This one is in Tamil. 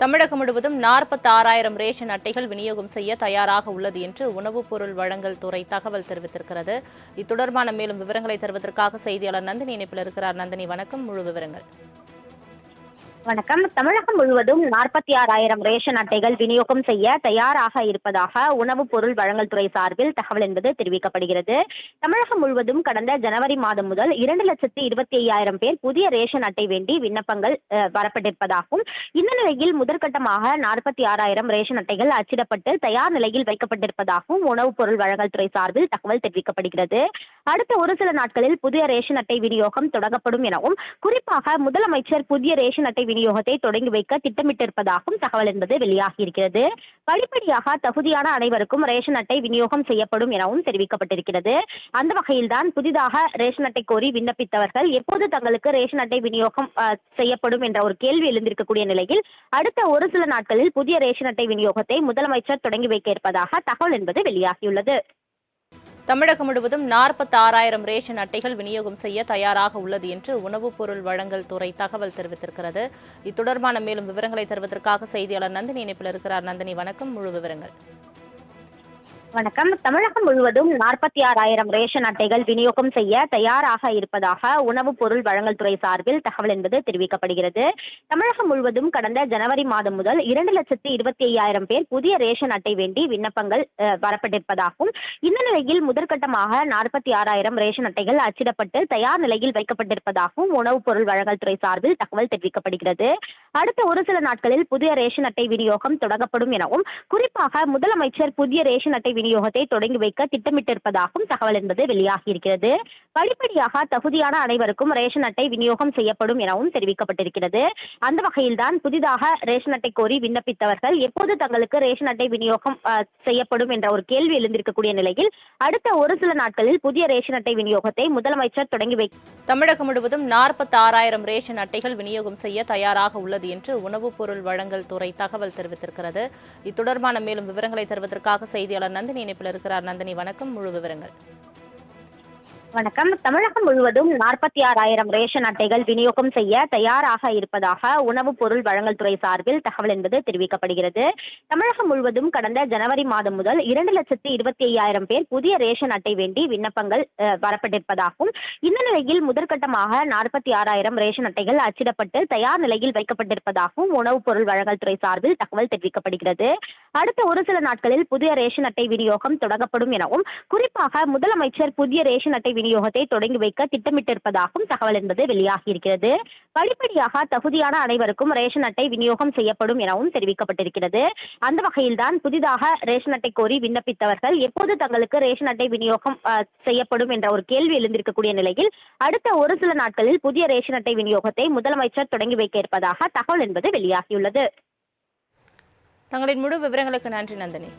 தமிழகம் முழுவதும் 46,000 ரேஷன் அட்டைகள் விநியோகம் செய்ய தயாராக உள்ளது என்று உணவுப் பொருள் வழங்கல் துறை தகவல் தெரிவித்திருக்கிறது. இத்தொடர்பான மேலும் விவரங்களை தருவதற்காக செய்தியாளர் நந்தினி இணைப்பில் இருக்கிறார். நந்தினி, வணக்கம். முழு விவரங்கள். வணக்கம். தமிழகம் முழுவதும் 46,000 ரேஷன் அட்டைகள் விநியோகம் செய்ய தயாராக இருப்பதாக உணவுப் பொருள் வழங்கல் துறை சார்பில் தகவல் என்பது தெரிவிக்கப்படுகிறது. தமிழகம் முழுவதும் கடந்த ஜனவரி மாதம் முதல் 2,25,000 பேர் புதிய ரேஷன் அட்டை வேண்டி விண்ணப்பங்கள் வரப்பட்டிருப்பதாகவும், இந்த நிலையில் முதற்கட்டமாக 46,000 ரேஷன் அட்டைகள் அச்சிடப்பட்டு தயார் நிலையில் வைக்கப்பட்டிருப்பதாகவும் உணவுப் பொருள் வழங்கல் துறை சார்பில் தகவல் தெரிவிக்கப்படுகிறது. அடுத்த ஒரு சில நாட்களில் புதிய ரேஷன் அட்டை விநியோகம் தொடங்கப்படும் எனவும், குறிப்பாக முதலமைச்சர் புதிய ரேஷன் அட்டை விநியோகத்தை தொடங்கி வைக்க திட்டமிட்டிருப்பதாகவும் தகவல் என்பது வெளியாகியிருக்கிறது. படிப்படியாக தகுதியான அனைவருக்கும் ரேஷன் அட்டை விநியோகம் செய்யப்படும் எனவும் தெரிவிக்கப்பட்டிருக்கிறது. அந்த வகையில்தான் புதிதாக ரேஷன் அட்டை கோரி விண்ணப்பித்தவர்கள் எப்போது தங்களுக்கு ரேஷன் அட்டை விநியோகம் செய்யப்படும் என்ற ஒரு கேள்வி எழுந்திருக்கக்கூடிய நிலையில் அடுத்த ஒரு சில நாட்களில் புதிய ரேஷன் அட்டை விநியோகத்தை முதலமைச்சர் தொடங்கி வைக்க இருப்பதாக தகவல் என்பது வெளியாகியுள்ளது. தமிழகம் முழுவதும் 46,000 ரேஷன் அட்டைகள் விநியோகம் செய்ய தயாராக உள்ளது என்று உணவுப் பொருள் வழங்கல் துறை தகவல் தெரிவித்திருக்கிறது. இத்தொடர்பான மேலும் விவரங்களை தருவதற்காக செய்தியாளர் நந்தினி இணைப்பில் இருக்கிறார். நந்தினி, வணக்கம். முழு விவரங்கள். வணக்கம். தமிழகம் முழுவதும் 46,000 ரேஷன் அட்டைகள் விநியோகம் செய்ய தயாராக இருப்பதாக உணவுப் பொருள் வழங்கல் துறை சார்பில் தகவல் என்பது தெரிவிக்கப்படுகிறது. தமிழகம் முழுவதும் கடந்த ஜனவரி மாதம் முதல் 2,25,000 பேர் புதிய ரேஷன் அட்டை வேண்டி விண்ணப்பங்கள் வரப்பட்டிருப்பதாகவும், இந்த நிலையில் முதற்கட்டமாக 46,000 ரேஷன் அட்டைகள் அச்சிடப்பட்டு தயார் நிலையில் வைக்கப்பட்டிருப்பதாகவும் உணவுப் பொருள் வழங்கல் துறை சார்பில் தகவல் தெரிவிக்கப்படுகிறது. அடுத்த ஒரு சில நாட்களில் புதிய ரேஷன் அட்டை விநியோகம் தொடங்கப்படும் எனவும், குறிப்பாக முதலமைச்சர் புதிய ரேஷன் அட்டை விநியோகத்தை தொடங்கி வைக்க திட்டமிட்டிருப்பதாகவும் தகவல் என்பது வெளியாகியிருக்கிறது. படிப்படியாக தகுதியான அனைவருக்கும் ரேஷன் அட்டை விநியோகம் செய்யப்படும் எனவும் தெரிவிக்கப்பட்டிருக்கிறது. அந்த வகையில்தான் புதிதாக ரேஷன் அட்டை கோரி விண்ணப்பித்தவர்கள் எப்போது தங்களுக்கு ரேஷன் அட்டை விநியோகம் செய்யப்படும் என்ற ஒரு கேள்வி எழுந்திருக்கக்கூடிய நிலையில் அடுத்த ஒரு சில நாட்களில் புதிய ரேஷன் அட்டை விநியோகத்தை முதலமைச்சர் தொடங்கி தமிழகம் முழுவதும் 46,000 ரேஷன் அட்டைகள் விநியோகம் செய்ய தயாராக உள்ளது என்று உணவுப் பொருள் வழங்கல் துறை தகவல் தெரிவித்திருக்கிறது. இத்தொடர்பான மேலும் விவரங்களை தருவதற்காக செய்தியாளர் நந்தினி இணைப்பில் இருக்கிறார். நந்தினி, வணக்கம். முழு விவரங்கள். வணக்கம். தமிழகம் முழுவதும் 46,000 ரேஷன் அட்டைகள் விநியோகம் செய்ய தயாராக இருப்பதாக உணவுப் பொருள் வழங்கல் துறை சார்பில் தகவல் என்பது தெரிவிக்கப்படுகிறது. தமிழகம் முழுவதும் கடந்த ஜனவரி மாதம் முதல் 2,25,000 பேர் புதிய ரேஷன் அட்டை வேண்டி விண்ணப்பங்கள் வரப்பட்டிருப்பதாகவும், இந்த நிலையில் முதற்கட்டமாக 46,000 ரேஷன் அட்டைகள் அச்சிடப்பட்டு தயார் நிலையில் வைக்கப்பட்டிருப்பதாகவும் உணவுப் பொருள் வழங்கல் துறை சார்பில் தகவல் தெரிவிக்கப்படுகிறது. அடுத்த ஒரு சில நாட்களில் புதிய ரேஷன் அட்டை விநியோகம் தொடங்கப்படும் எனவும், குறிப்பாக முதலமைச்சர் புதிய ரேஷன் அட்டை விநியோகத்தை தொடங்கி வைக்க திட்டமிட்டிருப்பதாகவும் தகவல் என்பது வெளியாகியிருக்கிறது. படிப்படியாக தகுதியான அனைவருக்கும் ரேஷன் அட்டை விநியோகம் செய்யப்படும் எனவும் தெரிவிக்கப்பட்டிருக்கிறது. அந்த வகையில்தான் புதிதாக ரேஷன் அட்டை கோரி விண்ணப்பித்தவர்கள் எப்போது தங்களுக்கு ரேஷன் அட்டை விநியோகம் செய்யப்படும் என்ற ஒரு கேள்வி எழுந்திருக்கக்கூடிய நிலையில் அடுத்த ஒரு சில நாட்களில் புதிய ரேஷன் அட்டை விநியோகத்தை முதலமைச்சர் தொடங்கி வைக்க இருப்பதாக தகவல் என்பது வெளியாகியுள்ளது. தங்களின் முழு விவரங்களுக்கு நன்றி, நந்தினி.